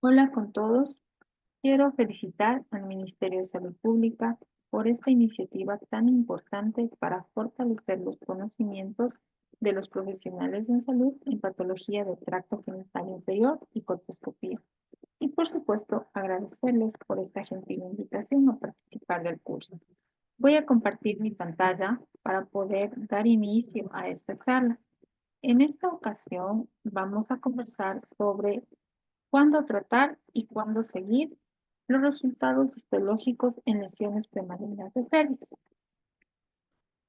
Hola con todos. Quiero felicitar al Ministerio de Salud Pública por esta iniciativa tan importante para fortalecer los conocimientos de los profesionales en salud en patología del tracto genital inferior y colposcopía. Y por supuesto, agradecerles por esta gentil invitación a participar del curso. Voy a compartir mi pantalla para poder dar inicio a esta charla. En esta ocasión vamos a conversar sobre cuándo tratar y cuándo seguir los resultados histológicos en lesiones premalignas de cervix.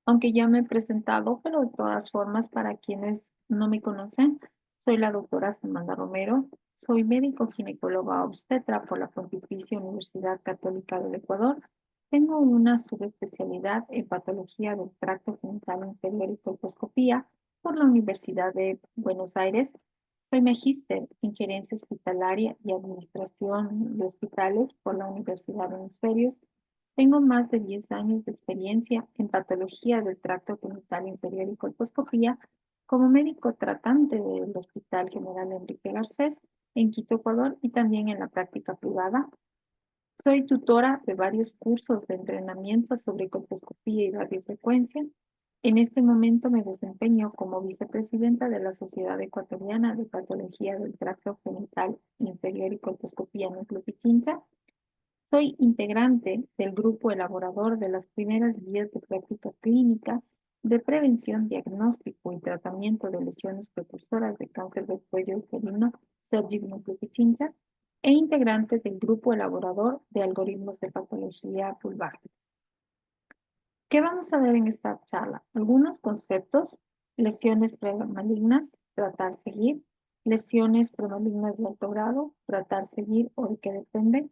Aunque ya me he presentado, pero de todas formas, para quienes no me conocen, soy la doctora Samantha Romero, soy médico ginecóloga obstetra por la Pontificia Universidad Católica del Ecuador. Tengo una subespecialidad en patología del tracto genital inferior y colposcopía por la Universidad de Buenos Aires. Soy magíster en gerencia hospitalaria y administración de hospitales por la Universidad de Hemisferios. Tengo más de 10 años de experiencia en patología del tracto genital inferior y colposcopía como médico tratante del Hospital General Enrique Garcés en Quito, Ecuador, y también en la práctica privada. Soy tutora de varios cursos de entrenamiento sobre colposcopía y radiofrecuencia. En este momento me desempeño como vicepresidenta de la Sociedad Ecuatoriana de Patología del Tracto Genital Inferior y Colposcopía Núcleo Pichincha. Soy integrante del grupo elaborador de las primeras guías de práctica clínica de prevención, diagnóstico y tratamiento de lesiones precursoras de cáncer del cuello uterino, Cedric Núcleo Pichincha, e integrante del grupo elaborador de algoritmos de patología vulvar. ¿Qué vamos a ver en esta charla? Algunos conceptos: lesiones premalignas, tratar, seguir; lesiones premalignas de alto grado, tratar, seguir o de qué depende;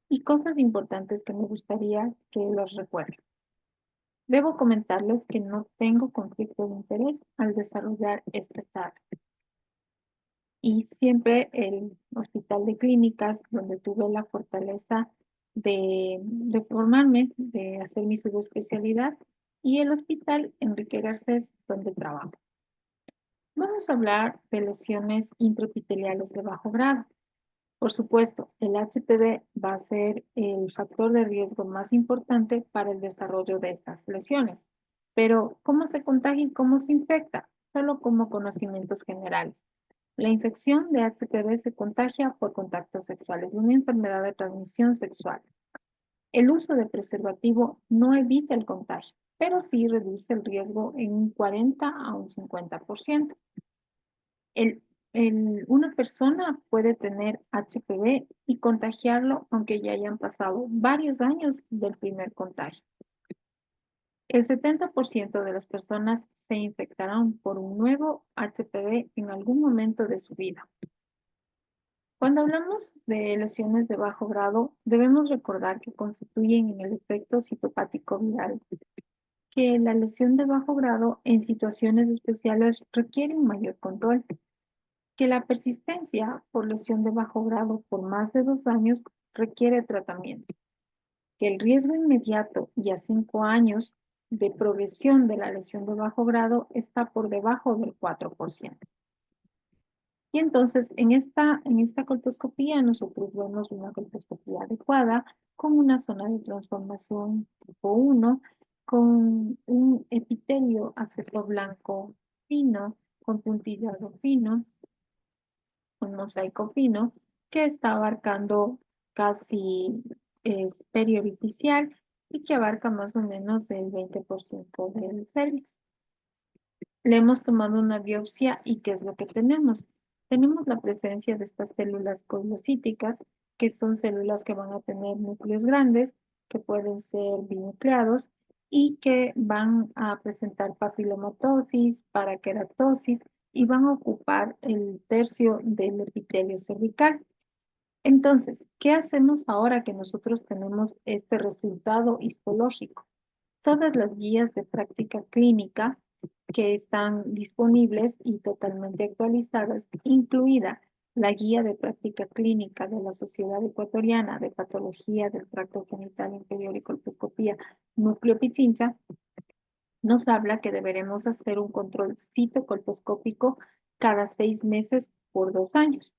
y cosas importantes que me gustaría que los recuerden. Debo comentarles que no tengo conflicto de interés al desarrollar esta charla. Y siempre el Hospital de Clínicas, donde tuve la fortaleza de formarme, de hacer mi subespecialidad, y el Hospital Enrique Garcés, donde trabajo. Vamos a hablar de lesiones intraepiteliales de bajo grado. Por supuesto, el HPV va a ser el factor de riesgo más importante para el desarrollo de estas lesiones. Pero, ¿cómo se contagia y cómo se infecta? Solo como conocimientos generales. La infección de HPV se contagia por contactos sexuales, una enfermedad de transmisión sexual. El uso de preservativo no evita el contagio, pero sí reduce el riesgo en un 40 a un 50%. El, una persona puede tener HPV y contagiarlo aunque ya hayan pasado varios años del primer contagio. El 70% de las personas se infectarán por un nuevo HPV en algún momento de su vida. Cuando hablamos de lesiones de bajo grado, debemos recordar que constituyen en el efecto citopático viral, que la lesión de bajo grado en situaciones especiales requiere un mayor control, que la persistencia por lesión de bajo grado por más de 2 años requiere tratamiento, que el riesgo inmediato y a 5 años de progresión de la lesión de bajo grado está por debajo del 4%. Y entonces, en esta colposcopía, nosotros vemos una colposcopía adecuada, con una zona de transformación tipo 1, con un epitelio aceto blanco fino, con puntillado fino, un mosaico fino, que está abarcando casi perioriticial y que abarca más o menos el 20% del cervix. Le hemos tomado una biopsia y ¿qué es lo que tenemos? Tenemos la presencia de estas células codiocíticas, que son células que van a tener núcleos grandes, que pueden ser binucleados y que van a presentar papilomatosis, paraqueratosis y van a ocupar el tercio del epitelio cervical. Entonces, ¿qué hacemos ahora que nosotros tenemos este resultado histológico? Todas las guías de práctica clínica que están disponibles y totalmente actualizadas, incluida la guía de práctica clínica de la Sociedad Ecuatoriana de Patología del Tracto Genital Inferior y Colposcopía Núcleo Pichincha, nos habla que deberemos hacer un control citocolposcópico cada 6 meses por 2 años.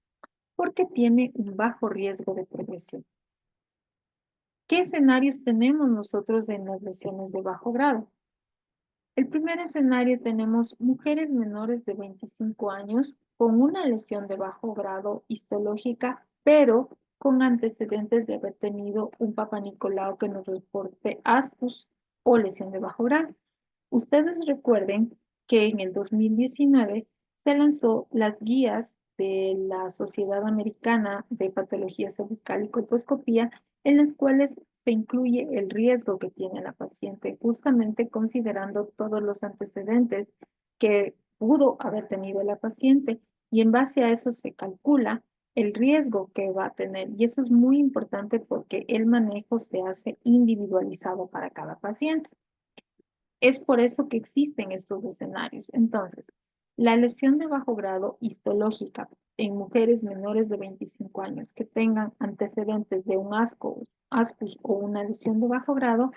porque tiene un bajo riesgo de progresión. ¿Qué escenarios tenemos nosotros en las lesiones de bajo grado? El primer escenario tenemos mujeres menores de 25 años con una lesión de bajo grado histológica, pero con antecedentes de haber tenido un Papá Nicolau que nos reporte ASPUS o lesión de bajo grado. Ustedes recuerden que en el 2019 se lanzó las guías de la Sociedad Americana de Patología Cervical y Colposcopía, en las cuales se incluye el riesgo que tiene la paciente, justamente considerando todos los antecedentes que pudo haber tenido la paciente, y en base a eso se calcula el riesgo que va a tener. Y eso es muy importante porque el manejo se hace individualizado para cada paciente. Es por eso que existen estos escenarios. Entonces, la lesión de bajo grado histológica en mujeres menores de 25 años que tengan antecedentes de un ASCUS o una lesión de bajo grado,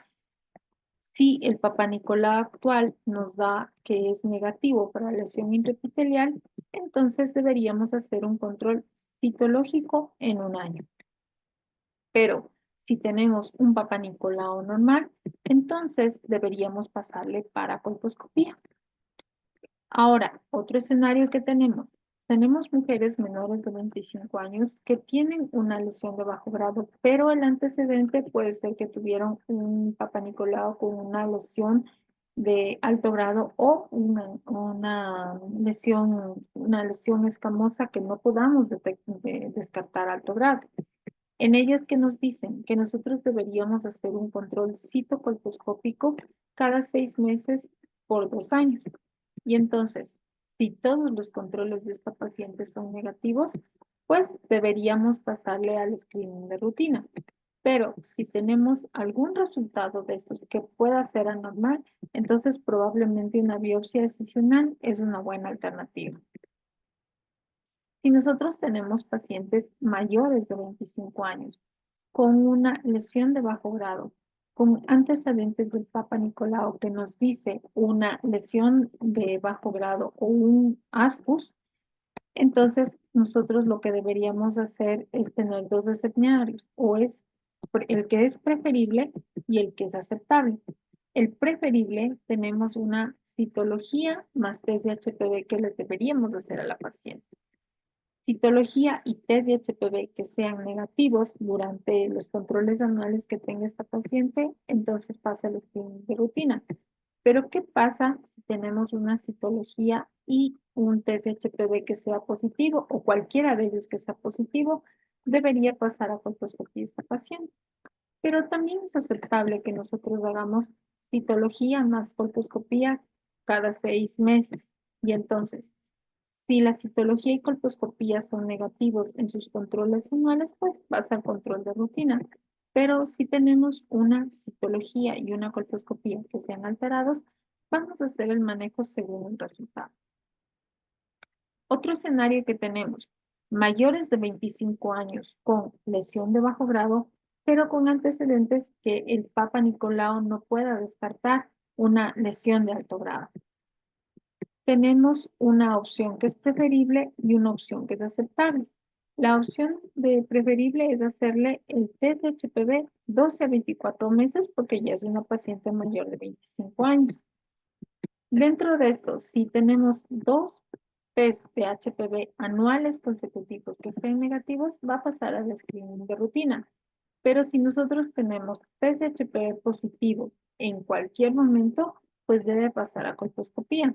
si el Papá Nicolau actual nos da que es negativo para lesión intraepitelial, entonces deberíamos hacer un control citológico en un año. Pero si tenemos un Papá Nicolau normal, entonces deberíamos pasarle para colposcopía. Ahora, otro escenario que tenemos mujeres menores de 25 años que tienen una lesión de bajo grado, pero el antecedente puede ser que tuvieron un Papá Nicolau con una lesión de alto grado o una lesión escamosa que no podamos descartar alto grado. En ellas que nos dicen que nosotros deberíamos hacer un control citocolposcópico cada 6 meses por 2 años. Y entonces, si todos los controles de esta paciente son negativos, pues deberíamos pasarle al screening de rutina. Pero si tenemos algún resultado de estos que pueda ser anormal, entonces probablemente una biopsia excisional es una buena alternativa. Si nosotros tenemos pacientes mayores de 25 años con una lesión de bajo grado, con antecedentes del Papa Nicolau que nos dice una lesión de bajo grado o un ASPUS, entonces nosotros lo que deberíamos hacer es tener dos escenarios, o es el que es preferible y el que es aceptable. El preferible tenemos una citología más test de HPV que les deberíamos hacer a la paciente. Citología y test de HPV que sean negativos durante los controles anuales que tenga esta paciente, entonces pasa el screening de rutina. Pero ¿qué pasa si tenemos una citología y un test de HPV que sea positivo o cualquiera de ellos que sea positivo? Debería pasar a colposcopía esta paciente. Pero también es aceptable que nosotros hagamos citología más colposcopía cada 6 meses. Y entonces, si la citología y colposcopía son negativos en sus controles anuales, pues pasa al control de rutina. Pero si tenemos una citología y una colposcopía que sean alterados, vamos a hacer el manejo según el resultado. Otro escenario que tenemos, mayores de 25 años con lesión de bajo grado, pero con antecedentes que el Papa Nicolau no pueda descartar una lesión de alto grado. Tenemos una opción que es preferible y una opción que es aceptable. La opción de preferible es hacerle el test de HPV 12 a 24 meses porque ya es una paciente mayor de 25 años. Dentro de esto, si tenemos dos test de HPV anuales consecutivos que sean negativos, va a pasar al screening de rutina. Pero si nosotros tenemos test de HPV positivo en cualquier momento, pues debe pasar a colposcopía.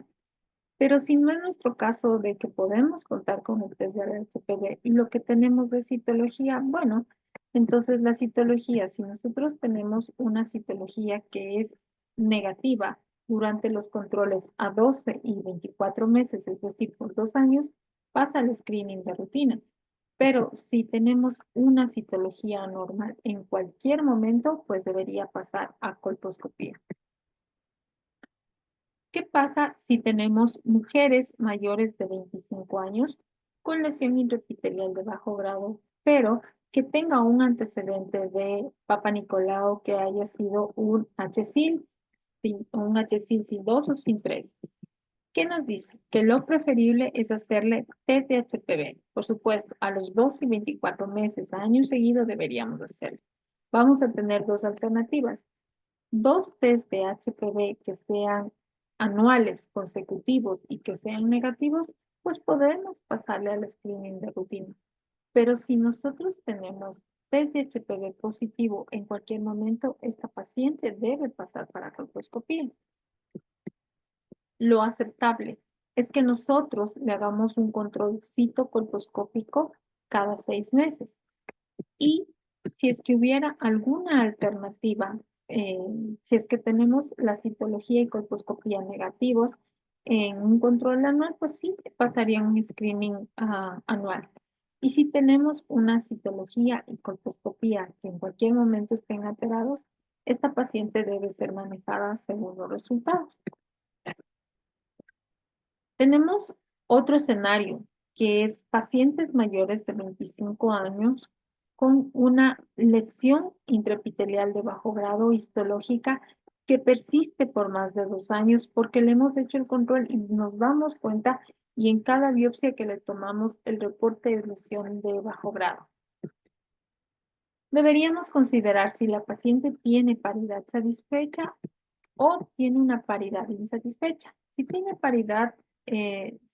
Pero si no es nuestro caso de que podemos contar con el test de HPV y lo que tenemos de citología, bueno, entonces la citología, si nosotros tenemos una citología que es negativa durante los controles a 12 y 24 meses, es decir, por 2 años, pasa al screening de rutina. Pero si tenemos una citología anormal en cualquier momento, pues debería pasar a colposcopía. ¿Qué pasa si tenemos mujeres mayores de 25 años con lesión intraepitelial de bajo grado, pero que tenga un antecedente de Papa Nicolau que haya sido un HSIL, un HSIL sin 2 o sin 3? ¿Qué nos dice? Que lo preferible es hacerle test de HPV. Por supuesto, a los 12 y 24 meses, a año seguido, deberíamos hacerlo. Vamos a tener dos alternativas. Dos test de HPV que sean anuales, consecutivos y que sean negativos, pues podemos pasarle al screening de rutina. Pero si nosotros tenemos test de HPV positivo en cualquier momento, esta paciente debe pasar para colposcopía. Lo aceptable es que nosotros le hagamos un control citocolposcópico cada 6 meses. Y si es que hubiera alguna alternativa, eh, si es que tenemos la citología y colposcopía negativos en un control anual, pues sí, pasaría un screening anual. Y si tenemos una citología y colposcopía que en cualquier momento estén alterados, esta paciente debe ser manejada según los resultados. Tenemos otro escenario, que es pacientes mayores de 25 años con una lesión intraepitelial de bajo grado histológica que persiste por más de 2 años porque le hemos hecho el control y nos damos cuenta y en cada biopsia que le tomamos el reporte es lesión de bajo grado. Deberíamos considerar si la paciente tiene paridad satisfecha o tiene una paridad insatisfecha. Si tiene paridad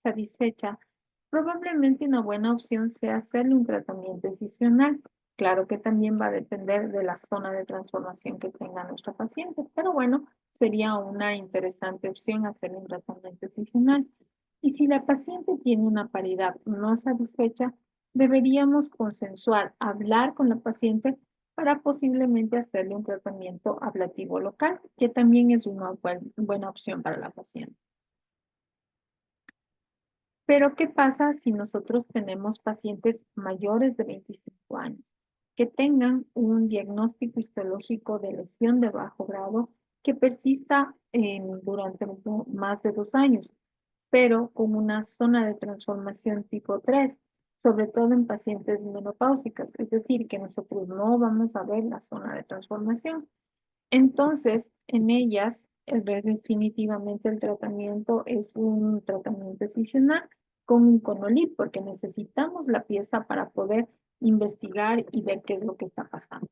satisfecha, probablemente una buena opción sea hacerle un tratamiento excisional. Claro que también va a depender de la zona de transformación que tenga nuestra paciente, pero bueno, sería una interesante opción hacerle un tratamiento excisional. Y si la paciente tiene una paridad no satisfecha, deberíamos consensuar, hablar con la paciente para posiblemente hacerle un tratamiento ablativo local, que también es una buena opción para la paciente. Pero, ¿qué pasa si nosotros tenemos pacientes mayores de 25 años que tengan un diagnóstico histológico de lesión de bajo grado que persista durante más de 2 años, pero con una zona de transformación tipo 3, sobre todo en pacientes menopáusicas, es decir, que nosotros no vamos a ver la zona de transformación? Entonces, en ellas, definitivamente el tratamiento es un tratamiento excisional con un conolip, porque necesitamos la pieza para poder investigar y ver qué es lo que está pasando.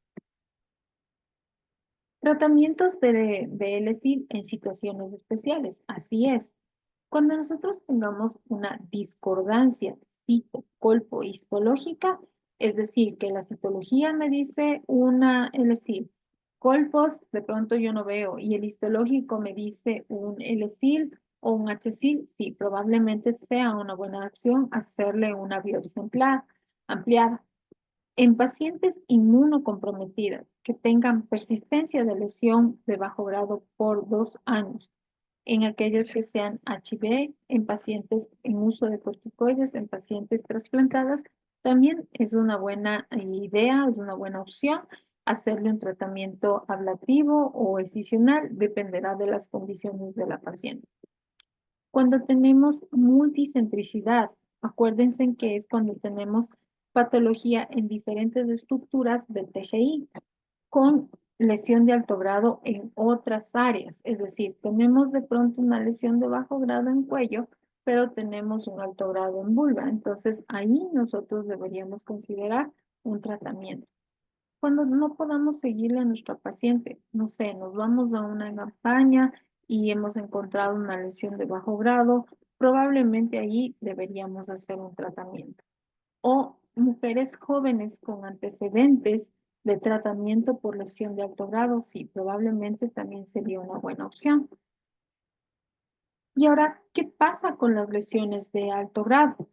Tratamientos de LSI en situaciones especiales. Así es. Cuando nosotros tengamos una discordancia citocolpo-histológica, es decir, que la citología me dice una LSIL, colpos de pronto yo no veo y el histológico me dice un LSIL o un HSIL, sí, probablemente sea una buena opción hacerle una biopsia ampliada. En pacientes inmunocomprometidas que tengan persistencia de lesión de bajo grado por 2 años, en aquellos que sean HIV, en pacientes en uso de corticoides, en pacientes trasplantadas, también es una buena idea, es una buena opción hacerle un tratamiento ablativo o excisional, dependerá de las condiciones de la paciente. Cuando tenemos multicentricidad, acuérdense que es cuando tenemos patología en diferentes estructuras del TGI, con lesión de alto grado en otras áreas. Es decir, tenemos de pronto una lesión de bajo grado en cuello, pero tenemos un alto grado en vulva. Entonces, ahí nosotros deberíamos considerar un tratamiento. Cuando no podamos seguirle a nuestra paciente, no sé, nos vamos a una campaña y hemos encontrado una lesión de bajo grado, probablemente ahí deberíamos hacer un tratamiento. O mujeres jóvenes con antecedentes de tratamiento por lesión de alto grado, sí, probablemente también sería una buena opción. Y ahora, ¿qué pasa con las lesiones de alto grado?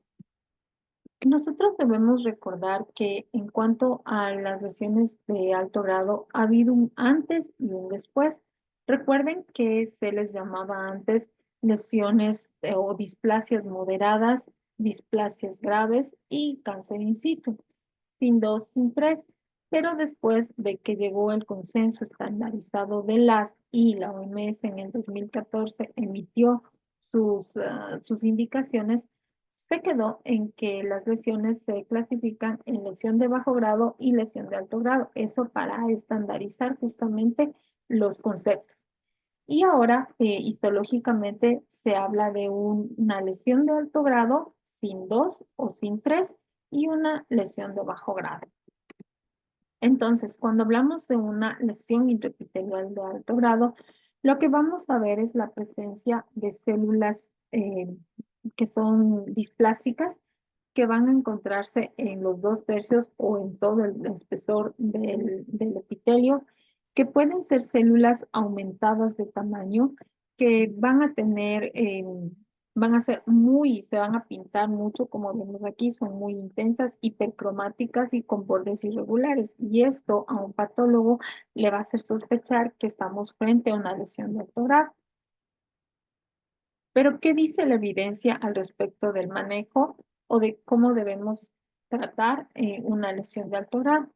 Nosotros debemos recordar que en cuanto a las lesiones de alto grado, ha habido un antes y un después. Recuerden que se les llamaba antes lesiones o displasias moderadas, displasias graves y cáncer in situ, sin 2, sin 3. Pero después de que llegó el consenso estandarizado de las y la OMS en el 2014 emitió sus indicaciones, se quedó en que las lesiones se clasifican en lesión de bajo grado y lesión de alto grado. Eso para estandarizar justamente los conceptos. Y ahora, histológicamente, se habla de una lesión de alto grado sin 2 o sin 3 y una lesión de bajo grado. Entonces, cuando hablamos de una lesión intraepitelial de alto grado, lo que vamos a ver es la presencia de células que son displásicas, que van a encontrarse en los 2/3 o en todo el espesor del epitelio, que pueden ser células aumentadas de tamaño, que van a tener, van a ser se van a pintar mucho, como vemos aquí, son muy intensas, hipercromáticas y con bordes irregulares. Y esto a un patólogo le va a hacer sospechar que estamos frente a una lesión de alto grado. Pero, ¿qué dice la evidencia al respecto del manejo o de cómo debemos tratar una lesión de alto grado?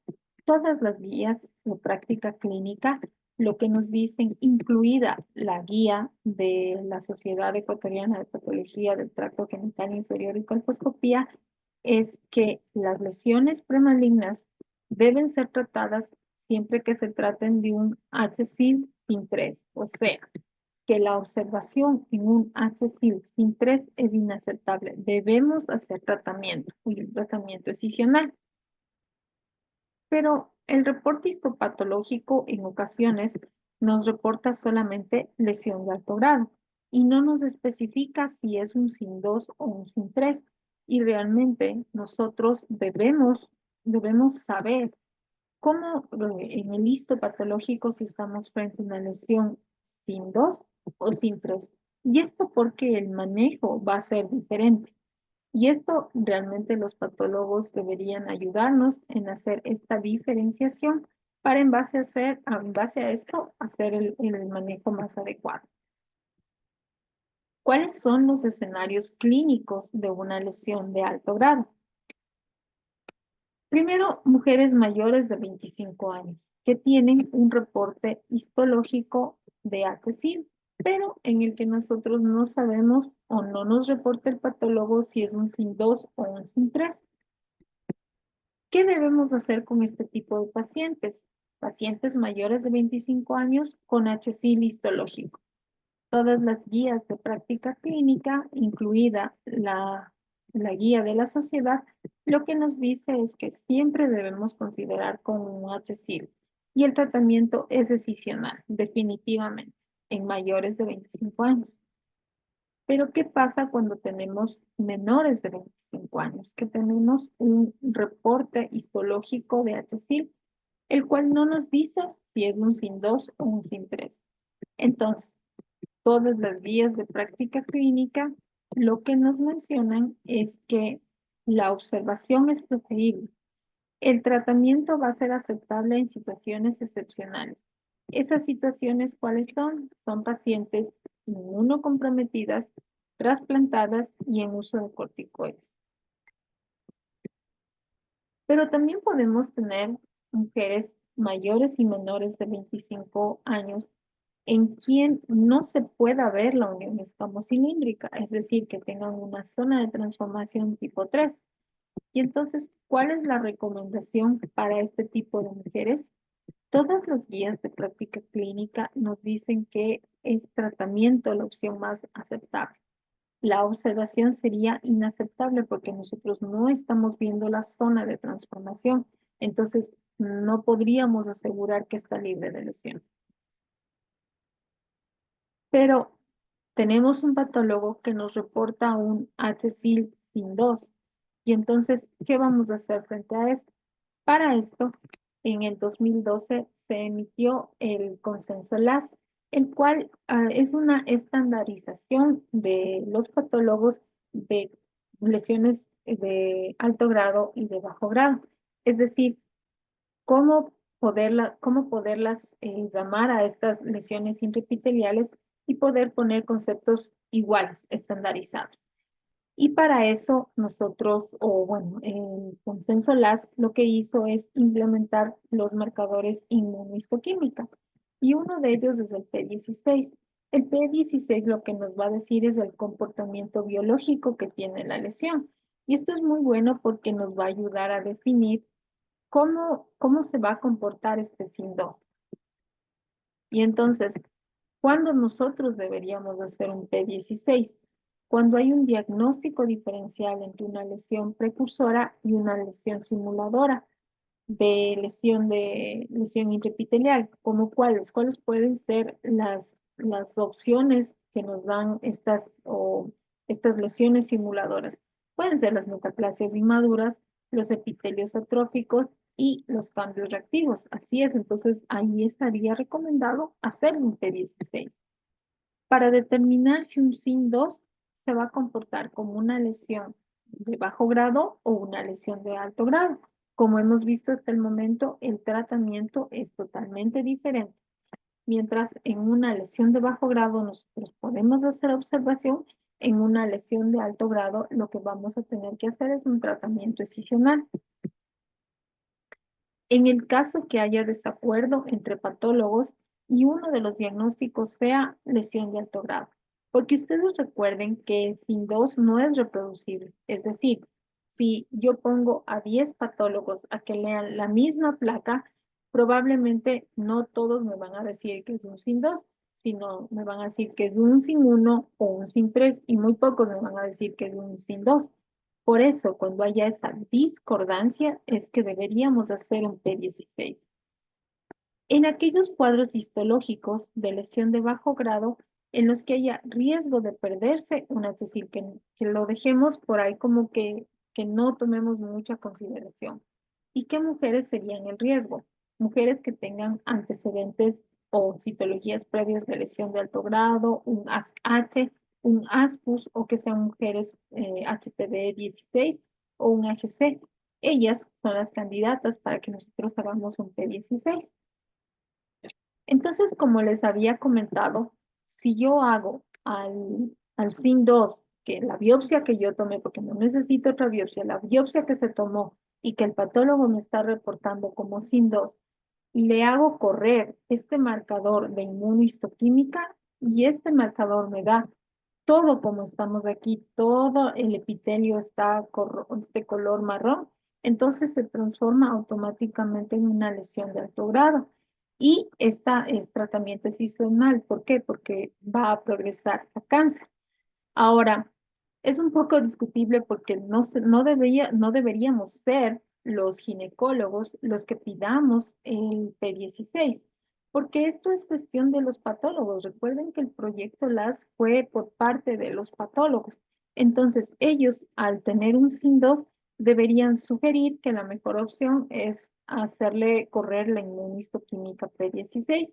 Todas las guías de práctica clínica, lo que nos dicen, incluida la guía de la Sociedad Ecuatoriana de Patología del Tracto Genital Inferior y Colposcopía, es que las lesiones premalignas deben ser tratadas siempre que se traten de un HSIL sin 3, o sea, que la observación en un HSIL sin 3 es inaceptable. Debemos hacer tratamiento y un tratamiento excisional. Pero el reporte histopatológico en ocasiones nos reporta solamente lesión de alto grado y no nos especifica si es un sin 2 o un sin 3. Y realmente nosotros debemos saber cómo en el histopatológico si estamos frente a una lesión sin 2 o sin 3. Y esto porque el manejo va a ser diferente. Y esto realmente los patólogos deberían ayudarnos en hacer esta diferenciación para en base a esto, hacer el manejo más adecuado. ¿Cuáles son los escenarios clínicos de una lesión de alto grado? Primero, mujeres mayores de 25 años que tienen un reporte histológico de HSIL, pero en el que nosotros no sabemos o no nos reporta el patólogo si es un SIN 2 o un SIN 3. ¿Qué debemos hacer con este tipo de pacientes? Pacientes mayores de 25 años con HSIL histológico. Todas las guías de práctica clínica, incluida la guía de la sociedad, lo que nos dice es que siempre debemos considerar con un HSIL y el tratamiento es decisional, definitivamente, en mayores de 25 años. Pero, ¿qué pasa cuando tenemos menores de 25 años? Que tenemos un reporte histológico de HSIL, el cual no nos dice si es un SIN 2 o un SIN 3. Entonces, todas las guías de práctica clínica lo que nos mencionan es que la observación es preferible. El tratamiento va a ser aceptable en situaciones excepcionales. ¿Esas situaciones cuáles son? Son pacientes inmunocomprometidas, trasplantadas y en uso de corticoides. Pero también podemos tener mujeres mayores y menores de 25 años en quien no se pueda ver la unión escamocilíndrica, es decir, que tengan una zona de transformación tipo 3. Y entonces, ¿cuál es la recomendación para este tipo de mujeres? Todas las guías de práctica clínica nos dicen que es tratamiento la opción más aceptable. La observación sería inaceptable porque nosotros no estamos viendo la zona de transformación, entonces no podríamos asegurar que está libre de lesión. Pero tenemos un patólogo que nos reporta un HSIL sin 2. Y entonces, ¿qué vamos a hacer frente a esto? Para esto, en el 2012 se emitió el consenso LAS, el cual es una estandarización de los patólogos de lesiones de alto grado y de bajo grado. Es decir, cómo poderlas llamar a estas lesiones intraepiteliales y poder poner conceptos iguales, estandarizados. Y para eso nosotros, o bueno, el consenso LAS lo que hizo es implementar los marcadores inmunohistoquímica. Y uno de ellos es el P16. El P16 lo que nos va a decir es el comportamiento biológico que tiene la lesión. Y esto es muy bueno porque nos va a ayudar a definir cómo se va a comportar este síndrome. Y entonces, ¿Cuándo nosotros deberíamos hacer un P16? Cuando hay un diagnóstico diferencial entre una lesión precursora y una lesión simuladora de lesión intraepitelial, como cuáles pueden ser las opciones que nos dan estas lesiones simuladoras. Pueden ser las metaplasias inmaduras, los epitelios atróficos y los cambios reactivos. Así es, entonces ahí estaría recomendado hacer un P16. Para determinar si un SIN2 se va a comportar como una lesión de bajo grado o una lesión de alto grado. Como hemos visto hasta el momento, el tratamiento es totalmente diferente. Mientras en una lesión de bajo grado nosotros podemos hacer observación, en una lesión de alto grado lo que vamos a tener que hacer es un tratamiento excisional. En el caso que haya desacuerdo entre patólogos y uno de los diagnósticos sea lesión de alto grado, porque ustedes recuerden que el SIN2 no es reproducible, es decir, si yo pongo a 10 patólogos a que lean la misma placa, probablemente no todos me van a decir que es un SIN2, sino me van a decir que es un SIN1 o un SIN3 y muy pocos me van a decir que es un SIN2. Por eso, cuando haya esa discordancia, es que deberíamos hacer un P16. En aquellos cuadros histológicos de lesión de bajo grado, en los que haya riesgo de perderse es decir, que lo dejemos por ahí como que no tomemos mucha consideración. ¿Y qué mujeres serían el riesgo? Mujeres que tengan antecedentes o citologías previas de lesión de alto grado, un ASH, un ASCUS o que sean mujeres HPV 16 o un HC. Ellas son las candidatas para que nosotros hagamos un P16. Entonces, como les había comentado, si yo hago al SIN2, que la biopsia que yo tomé, porque no necesito otra biopsia, la biopsia que se tomó y que el patólogo me está reportando como SIN2, le hago correr este marcador de inmunohistoquímica y este marcador me da todo como estamos aquí, todo el epitelio está este color marrón, entonces se transforma automáticamente en una lesión de alto grado. Y este tratamiento es excisional. ¿Por qué? Porque va a progresar a cáncer. Ahora, es un poco discutible porque no deberíamos ser los ginecólogos los que pidamos el P16, porque esto es cuestión de los patólogos. Recuerden que el proyecto LAS fue por parte de los patólogos. Entonces, ellos, al tener un SIN2, deberían sugerir que la mejor opción es hacerle correr la inmunohistoquímica P16,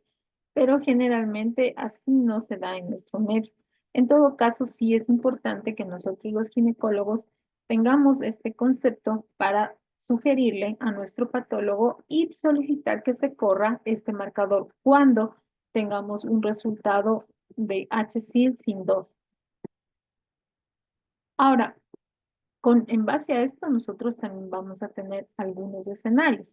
pero generalmente así no se da en nuestro medio. En todo caso, sí es importante que nosotros los ginecólogos tengamos este concepto para sugerirle a nuestro patólogo y solicitar que se corra este marcador cuando tengamos un resultado de HSIL sin 2. Ahora, en base a esto, nosotros también vamos a tener algunos escenarios.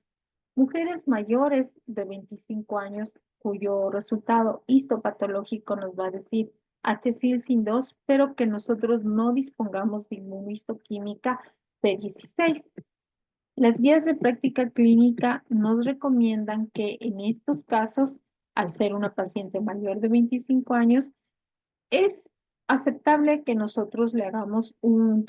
Mujeres mayores de 25 años cuyo resultado histopatológico nos va a decir HSIL sin 2, pero que nosotros no dispongamos de inmunohistoquímica P16. Las guías de práctica clínica nos recomiendan que en estos casos, al ser una paciente mayor de 25 años, es aceptable que nosotros le hagamos un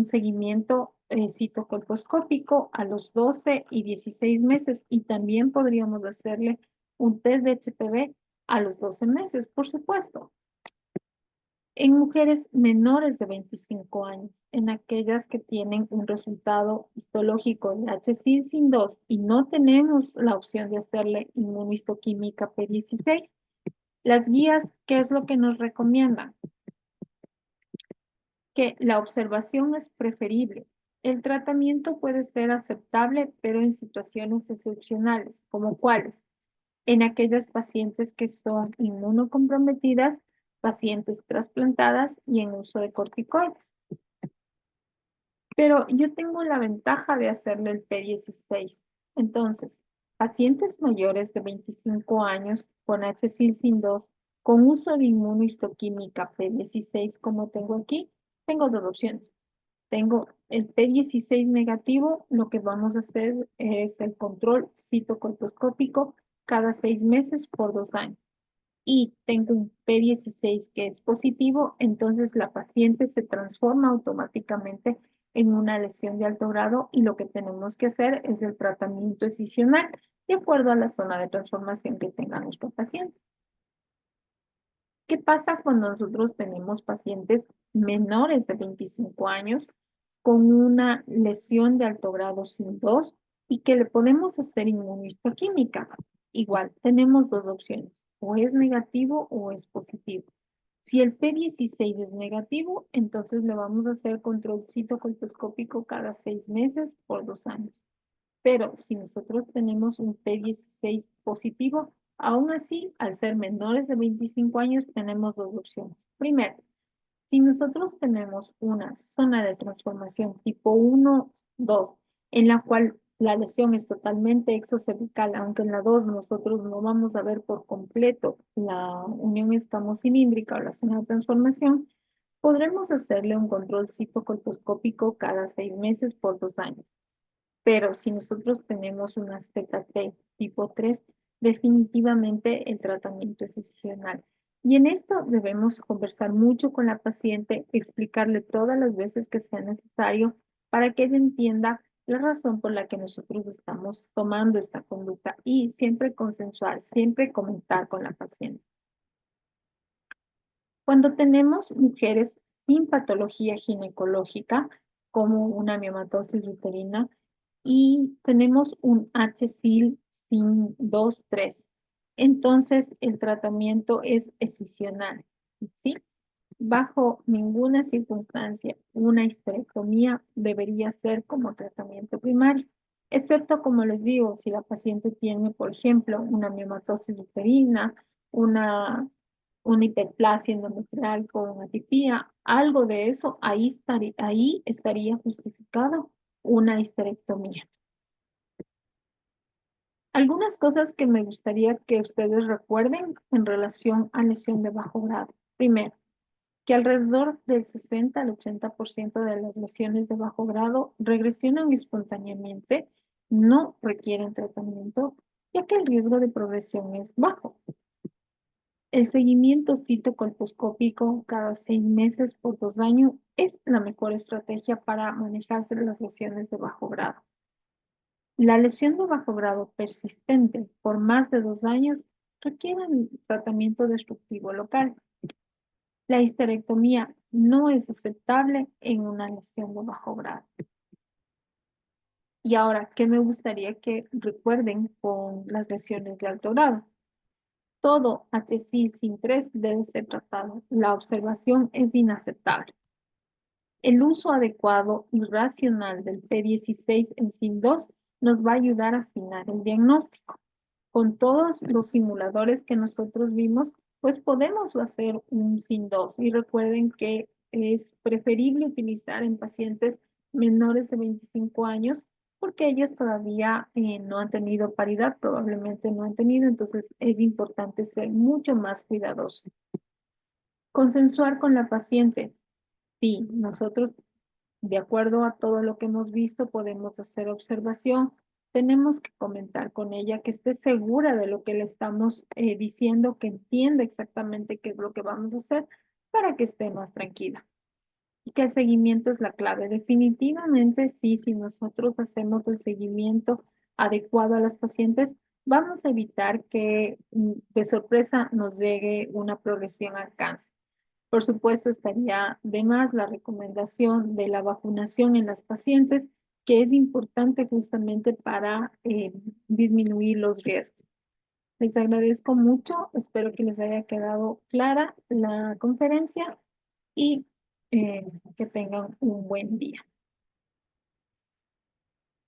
seguimiento citocolposcópico a los 12 y 16 meses y también podríamos hacerle un test de HPV a los 12 meses, por supuesto. En mujeres menores de 25 años, en aquellas que tienen un resultado histológico de HSIL sin 2 y no tenemos la opción de hacerle inmunohistoquímica P16, las guías, ¿qué es lo que nos recomiendan? Que la observación es preferible. El tratamiento puede ser aceptable, pero en situaciones excepcionales, como cuáles, en aquellas pacientes que son inmunocomprometidas, pacientes trasplantadas y en uso de corticoides. Pero yo tengo la ventaja de hacerle el P16. Entonces, pacientes mayores de 25 años con HSIL-SIN2 con uso de inmunohistoquímica P16 como tengo aquí, tengo dos opciones. Tengo el P16 negativo, lo que vamos a hacer es el control citocolposcópico cada 6 meses por 2 años. y tengo un P16 que es positivo, entonces la paciente se transforma automáticamente en una lesión de alto grado y lo que tenemos que hacer es el tratamiento excisional de acuerdo a la zona de transformación que tenga nuestro paciente. ¿Qué pasa cuando nosotros tenemos pacientes menores de 25 años con una lesión de alto grado sin 2 y que le podemos hacer inmunohistoquímica? Igual, tenemos dos opciones, o es negativo o es positivo. Si el P16 es negativo, entonces le vamos a hacer control citocolposcópico cada 6 meses por 2 años. Pero si nosotros tenemos un P16 positivo, aún así, al ser menores de 25 años, tenemos dos opciones. Primero, si nosotros tenemos una zona de transformación tipo 1, 2, en la cual la lesión es totalmente exocervical, aunque en la 2 nosotros no vamos a ver por completo la unión escamocilíndrica o la zona de transformación, podremos hacerle un control citocolposcópico cada 6 meses por 2 años. Pero si nosotros tenemos una ZT tipo 3, definitivamente el tratamiento es excepcional. Y en esto debemos conversar mucho con la paciente, explicarle todas las veces que sea necesario para que ella entienda la razón por la que nosotros estamos tomando esta conducta y siempre consensuar, siempre comentar con la paciente. Cuando tenemos mujeres sin patología ginecológica, como una miomatosis uterina, y tenemos un HSIL sin 2, 3, entonces el tratamiento es excisional, ¿sí? Bajo ninguna circunstancia, una histerectomía debería ser como tratamiento primario, excepto, como les digo, si la paciente tiene, por ejemplo, una miomatosis uterina, una hiperplasia endometrial con atipía, algo de eso, ahí estaría justificado una histerectomía. Algunas cosas que me gustaría que ustedes recuerden en relación a lesión de bajo grado. Primero, que alrededor del 60 al 80% de las lesiones de bajo grado regresionan espontáneamente, no requieren tratamiento, ya que el riesgo de progresión es bajo. El seguimiento citocolposcópico cada 6 meses por 2 años es la mejor estrategia para manejarse las lesiones de bajo grado. La lesión de bajo grado persistente por más de 2 años requiere un tratamiento destructivo local. La histerectomía no es aceptable en una lesión de bajo grado. Y ahora, ¿qué me gustaría que recuerden con las lesiones de alto grado? Todo HSIL sin 3 debe ser tratado. La observación es inaceptable. El uso adecuado y racional del P16 en SIN2 nos va a ayudar a afinar el diagnóstico. Con todos los simuladores que nosotros vimos, pues podemos hacer un SIN2. Y recuerden que es preferible utilizar en pacientes menores de 25 años porque ellas todavía no han tenido paridad, probablemente no han tenido, entonces es importante ser mucho más cuidadosos. Consensuar con la paciente. Sí, nosotros, de acuerdo a todo lo que hemos visto, podemos hacer observación. Tenemos que comentar con ella que esté segura de lo que le estamos diciendo, que entienda exactamente qué es lo que vamos a hacer para que esté más tranquila. Y que el seguimiento es la clave. Definitivamente, sí, si nosotros hacemos el seguimiento adecuado a las pacientes, vamos a evitar que de sorpresa nos llegue una progresión al cáncer. Por supuesto, estaría de más la recomendación de la vacunación en las pacientes, que es importante justamente para disminuir los riesgos. Les agradezco mucho, espero que les haya quedado clara la conferencia y que tengan un buen día.